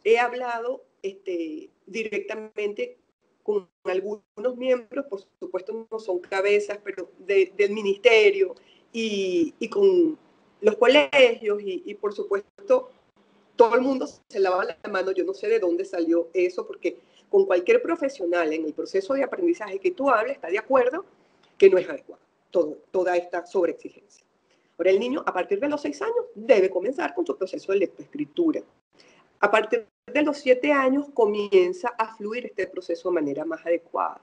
he hablado directamente con algunos miembros, por supuesto no son cabezas, pero del ministerio y con los colegios y por supuesto todo el mundo se lava la mano. Yo no sé de dónde salió eso, porque con cualquier profesional en el proceso de aprendizaje que tú hables está de acuerdo que no es adecuado toda esta sobreexigencia. Ahora, el niño a partir de los 6 años debe comenzar con su proceso de lectoescritura. A partir de los 7 años comienza a fluir este proceso de manera más adecuada.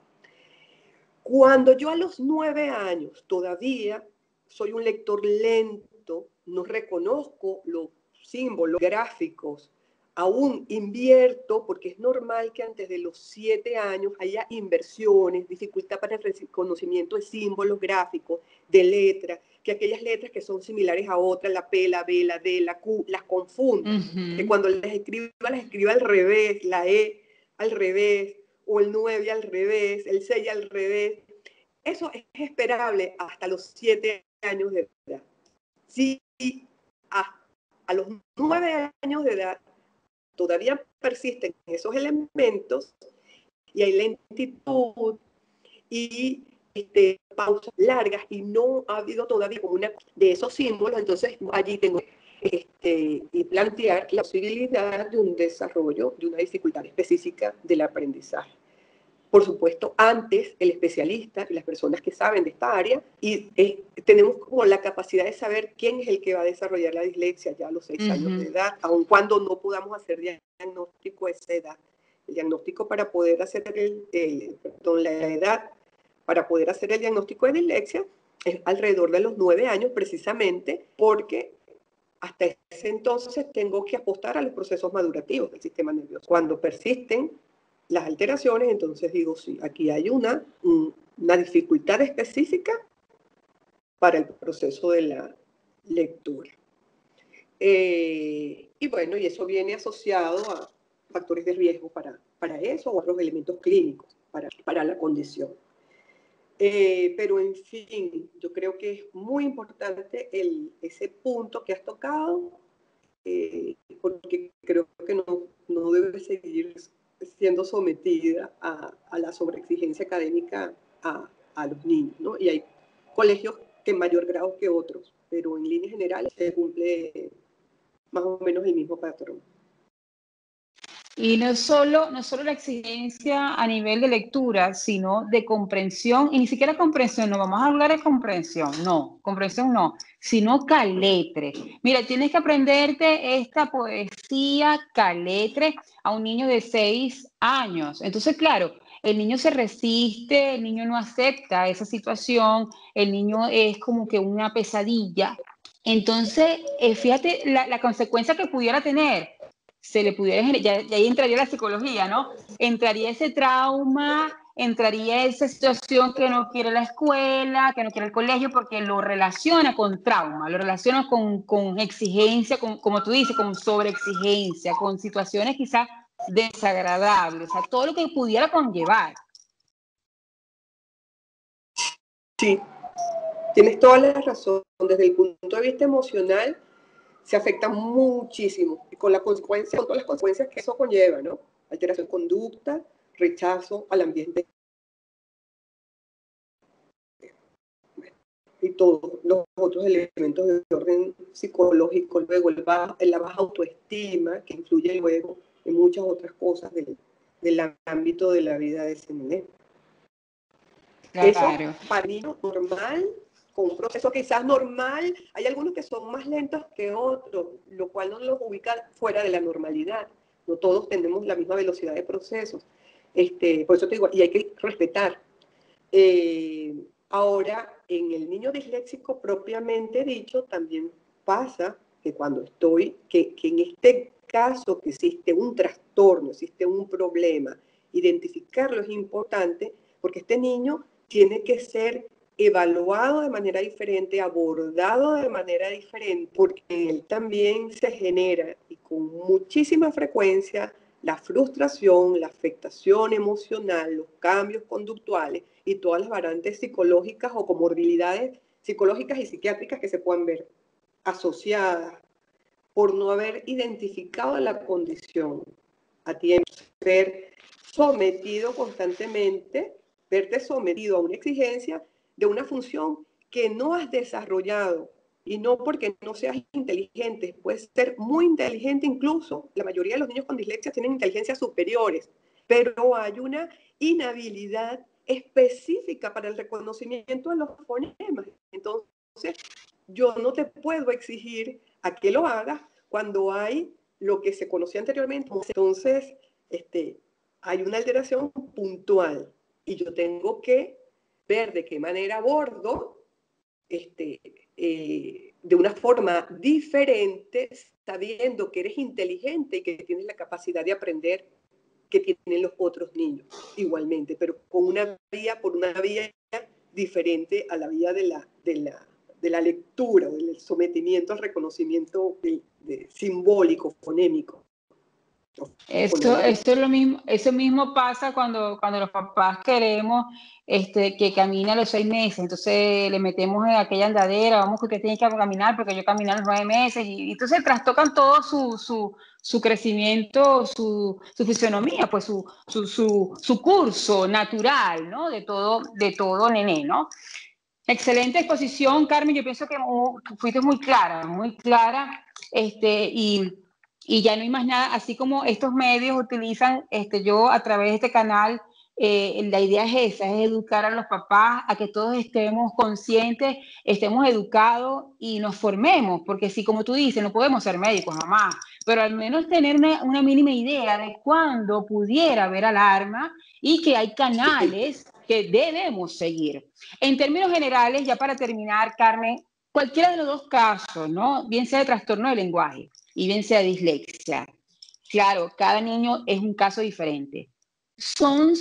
Cuando yo a los 9 años todavía soy un lector lento, no reconozco los símbolos gráficos, aún invierto, porque es normal que antes de los 7 años haya inversiones, dificultad para el reconocimiento de símbolos gráficos, de letras, que aquellas letras que son similares a otras, la P, la B, la D, la Q, las confunda, que cuando las escriba al revés, la E al revés, o el 9 al revés, el 6 al revés. Eso es esperable hasta los 7 años de edad. Si a los 9 años de edad todavía persisten esos elementos y hay lentitud y pausas largas y no ha habido todavía como una de esos símbolos, entonces allí tengo y plantear la posibilidad de un desarrollo de una dificultad específica del aprendizaje. Por supuesto, antes el especialista y las personas que saben de esta área, y tenemos como la capacidad de saber quién es el que va a desarrollar la dislexia ya a los 6 años de edad, aun cuando no podamos hacer diagnóstico a esa edad. El diagnóstico para poder hacer la edad para poder hacer el diagnóstico de dislexia es alrededor de los 9 años, precisamente porque hasta ese entonces tengo que apostar a los procesos madurativos del sistema nervioso. Cuando persisten las alteraciones, entonces digo, sí, aquí hay una dificultad específica para el proceso de la lectura. Y bueno, y eso viene asociado a factores de riesgo para eso o a los elementos clínicos para la condición. Pero en fin, yo creo que es muy importante ese punto que has tocado, porque creo que no debe seguir siendo sometida a la sobreexigencia académica a los niños, ¿no? Y hay colegios que en mayor grado que otros, pero en líneas generales se cumple más o menos el mismo patrón. Y no solo la exigencia a nivel de lectura, sino de comprensión, y ni siquiera comprensión, no vamos a hablar de comprensión, sino caletre. Mira, tienes que aprenderte esta poesía caletre a un niño de 6 años. Entonces, claro, el niño se resiste, el niño no acepta esa situación, el niño es como que una pesadilla. Entonces, fíjate la consecuencia que pudiera tener. Se le pudiera generar, ya ahí entraría la psicología, ¿no? Entraría ese trauma, entraría esa situación que no quiere la escuela, que no quiere el colegio, porque lo relaciona con trauma, lo relaciona con exigencia, como tú dices, con sobreexigencia, con situaciones quizás desagradables, o sea, todo lo que pudiera conllevar. Sí, tienes toda la razón. Desde el punto de vista emocional, se afecta muchísimo, con todas las consecuencias que eso conlleva, ¿no? Alteración de conducta, rechazo al ambiente y todos los otros elementos de orden psicológico, luego la baja autoestima, que influye luego en muchas otras cosas del ámbito de la vida de ese niño. Claro. Eso para mí normal, con un proceso quizás normal, hay algunos que son más lentos que otros, lo cual no los ubica fuera de la normalidad. No todos tenemos la misma velocidad de procesos. Por eso te digo, y hay que respetar. Ahora, en el niño disléxico propiamente dicho, también pasa que cuando que en este caso que existe un trastorno, existe un problema, identificarlo es importante, porque este niño tiene que ser evaluado de manera diferente, abordado de manera diferente, porque en él también se genera, y con muchísima frecuencia, la frustración, la afectación emocional, los cambios conductuales y todas las variantes psicológicas o comorbilidades psicológicas y psiquiátricas que se puedan ver asociadas por no haber identificado la condición a tiempo, ser sometido constantemente, verte sometido a una exigencia de una función que no has desarrollado, y no porque no seas inteligente, puedes ser muy inteligente incluso. La mayoría de los niños con dislexia tienen inteligencias superiores, pero hay una inhabilidad específica para el reconocimiento de los fonemas. Entonces, yo no te puedo exigir a que lo hagas cuando hay lo que se conocía anteriormente. Entonces, hay una alteración puntual y yo tengo que ver de qué manera abordo de una forma diferente, sabiendo que eres inteligente y que tienes la capacidad de aprender que tienen los otros niños igualmente, pero por una vía diferente a la vía de la lectura, del sometimiento al reconocimiento simbólico, fonémico. Eso mismo pasa cuando los papás queremos que camine a los 6 meses, entonces le metemos en aquella andadera, vamos que usted tiene que caminar porque yo caminé a los 9 meses, y entonces trastocan todo su crecimiento, su fisionomía, pues su curso natural, ¿no? De todo nené, ¿no? Excelente exposición, Carmen. Yo pienso que fuiste muy clara, y ya no hay más nada. Así como estos medios utilizan, yo a través de este canal, la idea es esa, es educar a los papás a que todos estemos conscientes, estemos educados y nos formemos, porque si, como tú dices, no podemos ser médicos jamás, pero al menos tener una mínima idea de cuándo pudiera haber alarma y que hay canales que debemos seguir. En términos generales, ya para terminar, Carmen, cualquiera de los dos casos, ¿no? Bien sea de trastorno del lenguaje y bien sea de dislexia, claro, cada niño es un caso diferente. ¿Son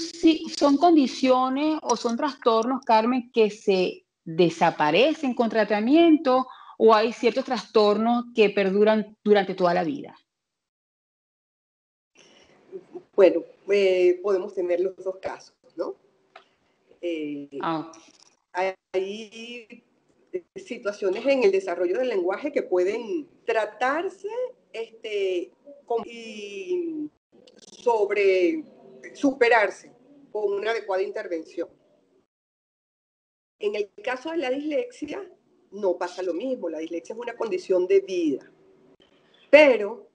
condiciones o son trastornos, Carmen, que se desaparecen con tratamiento, o hay ciertos trastornos que perduran durante toda la vida? Bueno, podemos tener los dos casos, ¿no? Hay situaciones en el desarrollo del lenguaje que pueden tratarse y superarse con una adecuada intervención. En el caso de la dislexia, no pasa lo mismo. La dislexia es una condición de vida. Pero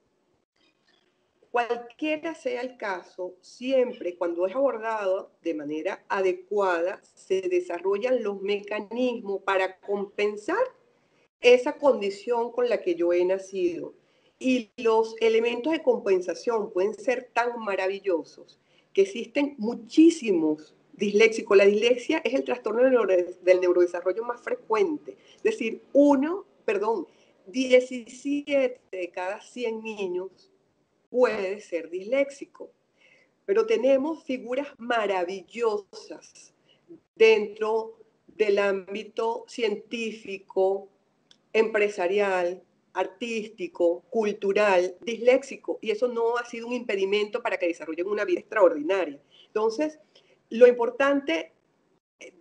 cualquiera sea el caso, siempre cuando es abordado de manera adecuada, se desarrollan los mecanismos para compensar esa condición con la que yo he nacido. Y los elementos de compensación pueden ser tan maravillosos que existen muchísimos disléxicos. La dislexia es el trastorno del neurodesarrollo más frecuente. Es decir, 17 de cada 100 niños puede ser disléxico. Pero tenemos figuras maravillosas dentro del ámbito científico, empresarial, artístico, cultural, disléxico, y eso no ha sido un impedimento para que desarrollen una vida extraordinaria. Entonces, lo importante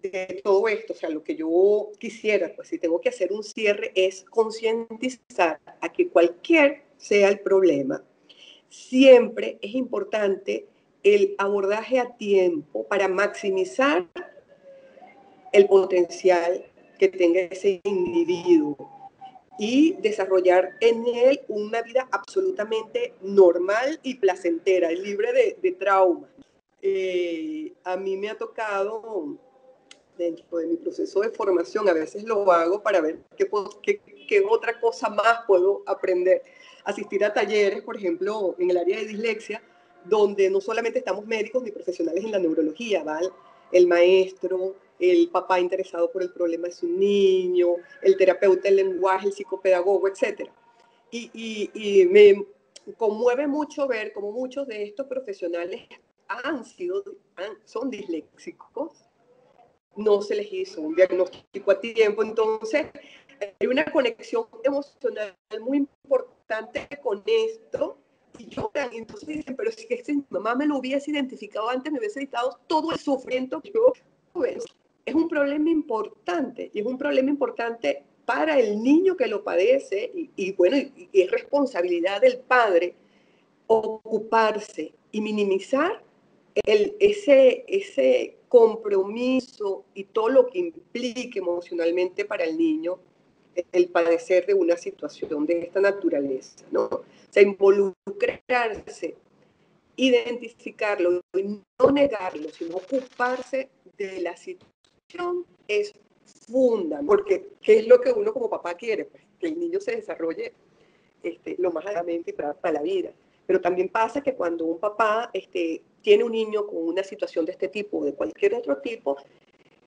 de todo esto, o sea, lo que yo quisiera, pues si tengo que hacer un cierre, es concientizar a que cualquier sea el problema, siempre es importante el abordaje a tiempo para maximizar el potencial que tenga ese individuo y desarrollar en él una vida absolutamente normal y placentera, libre de traumas. A mí me ha tocado, dentro de mi proceso de formación, a veces lo hago para ver qué otra cosa más puedo aprender. Asistir a talleres, por ejemplo, en el área de dislexia, donde no solamente estamos médicos ni profesionales en la neurología, ¿vale? El maestro, el papá interesado por el problema de su niño, el terapeuta del lenguaje, el psicopedagogo, etc. Y me conmueve mucho ver cómo muchos de estos profesionales son disléxicos, no se les hizo un diagnóstico a tiempo, entonces hay una conexión emocional muy importante con esto, y lloran, entonces dicen, pero si que mi mamá me lo hubiese identificado antes, me hubiese evitado todo el sufrimiento que yo tuve. Es un problema importante, y es un problema importante para el niño que lo padece, y es responsabilidad del padre ocuparse y minimizar ese compromiso y todo lo que implique emocionalmente para el niño el padecer de una situación de esta naturaleza, ¿no? O sea, involucrarse, identificarlo y no negarlo, sino ocuparse de la situación es fundamental, porque ¿qué es lo que uno como papá quiere? Pues que el niño se desarrolle lo más adecuadamente para la vida. Pero también pasa que cuando un papá tiene un niño con una situación de este tipo o de cualquier otro tipo,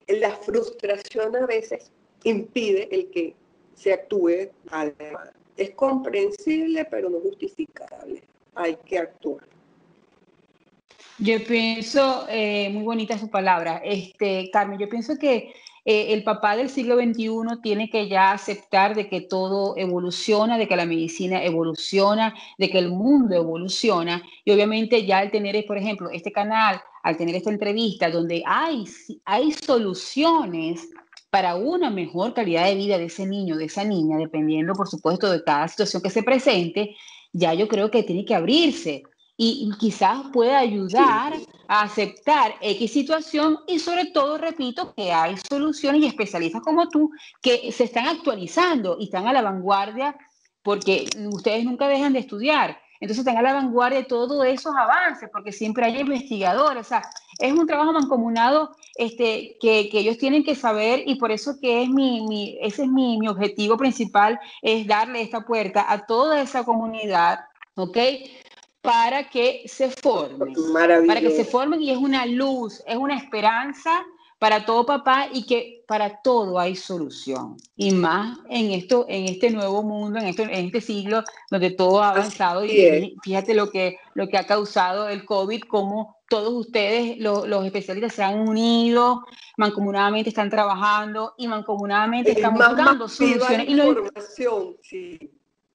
la frustración a veces impide el que se actúe adecuadamente. Es comprensible, pero no justificable. Hay que actuar. Yo pienso, muy bonita su palabra, Carmen, yo pienso que el papá del siglo XXI tiene que ya aceptar de que todo evoluciona, de que la medicina evoluciona, de que el mundo evoluciona, y obviamente ya al tener, por ejemplo, este canal, al tener esta entrevista donde hay soluciones para una mejor calidad de vida de ese niño, de esa niña, dependiendo, por supuesto, de cada situación que se presente, ya yo creo que tiene que abrirse y quizás pueda ayudar Sí. a aceptar X situación y sobre todo, repito, que hay soluciones y especialistas como tú que se están actualizando y están a la vanguardia porque ustedes nunca dejan de estudiar. Entonces están a la vanguardia de todos esos avances porque siempre hay investigadores. O sea, es un trabajo mancomunado que ellos tienen que saber y por eso que ese es mi objetivo principal, es darle esta puerta a toda esa comunidad, ¿ok? Para que se formen y es una luz, es una esperanza para todo papá y que para todo hay solución. Y más en este nuevo mundo, en este siglo donde todo ha avanzado y fíjate lo que ha causado el COVID, cómo todos ustedes, los especialistas, se han unido, mancomunadamente están trabajando y mancomunadamente están buscando soluciones. Información, sí.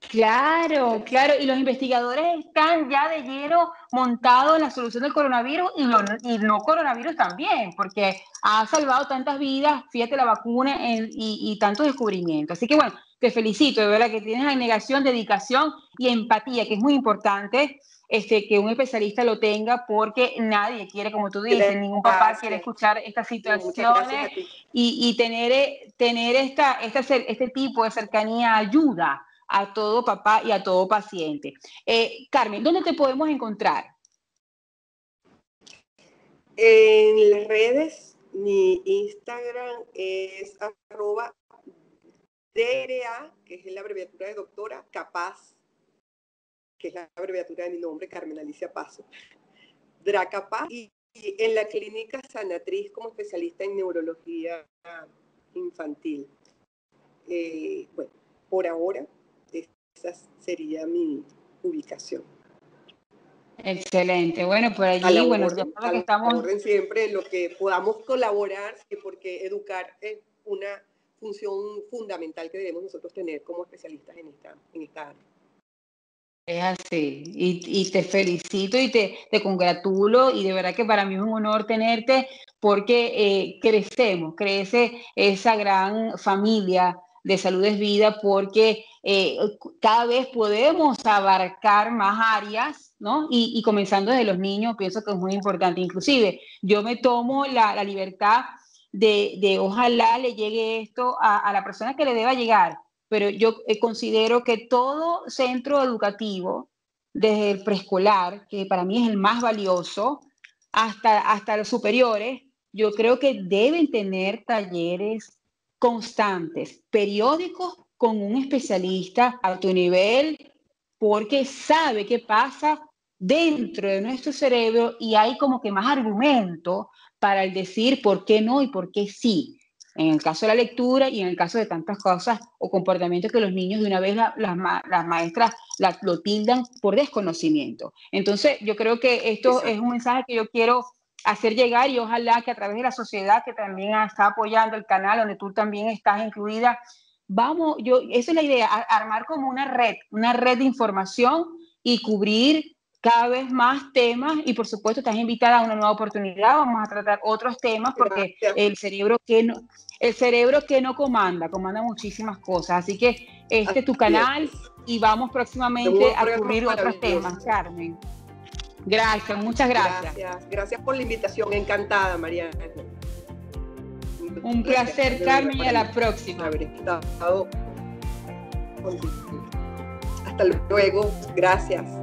Claro, claro, y los investigadores están ya de lleno montados en la solución del coronavirus y no coronavirus también, porque ha salvado tantas vidas, fíjate la vacuna y tantos descubrimientos. Así que bueno, te felicito, de verdad que tienes abnegación, dedicación y empatía, que es muy importante que un especialista lo tenga, porque nadie quiere, como tú dices, ningún papá quiere escuchar estas situaciones y tener este tipo de cercanía ayuda a todo papá y a todo paciente. Carmen, ¿dónde te podemos encontrar? En las redes, mi Instagram es @DRA, que es la abreviatura de doctora, Capaz, que es la abreviatura de mi nombre, Carmen Alicia Paso, DRA Capaz, y en la clínica Sanatriz como especialista en neurología infantil. Bueno, por ahora, esa sería mi ubicación. Excelente. Bueno, por allí, bueno, ya que estamos siempre en lo que podamos colaborar, porque educar es una función fundamental que debemos nosotros tener como especialistas en esta área. Es así, y te felicito y te congratulo, y de verdad que para mí es un honor tenerte, porque crece esa gran familia de Salud es Vida, porque cada vez podemos abarcar más áreas, ¿no? Y comenzando desde los niños, pienso que es muy importante. Inclusive, yo me tomo la libertad de ojalá le llegue esto a la persona que le deba llegar, pero yo considero que todo centro educativo, desde el preescolar, que para mí es el más valioso, hasta los superiores, yo creo que deben tener talleres constantes, periódicos, con un especialista a tu nivel, porque sabe qué pasa dentro de nuestro cerebro y hay como que más argumento para el decir por qué no y por qué sí. En el caso de la lectura y en el caso de tantas cosas o comportamientos que los niños de una vez las maestras lo tildan por desconocimiento. Entonces, yo creo que esto es un mensaje que yo quiero hacer llegar, y ojalá que a través de la sociedad que también está apoyando el canal, donde tú también estás incluida, esa es la idea, armar como una red de información y cubrir cada vez más temas, y por supuesto estás invitada a una nueva oportunidad. Vamos a tratar otros temas porque el cerebro que no comanda muchísimas cosas, así que este es tu canal y vamos próximamente a cubrir otros temas, Carmen. Gracias, muchas gracias. Gracias por la invitación, encantada, Mariana. Un placer, Carmen, y a la próxima. Haber estado. Hasta luego, gracias.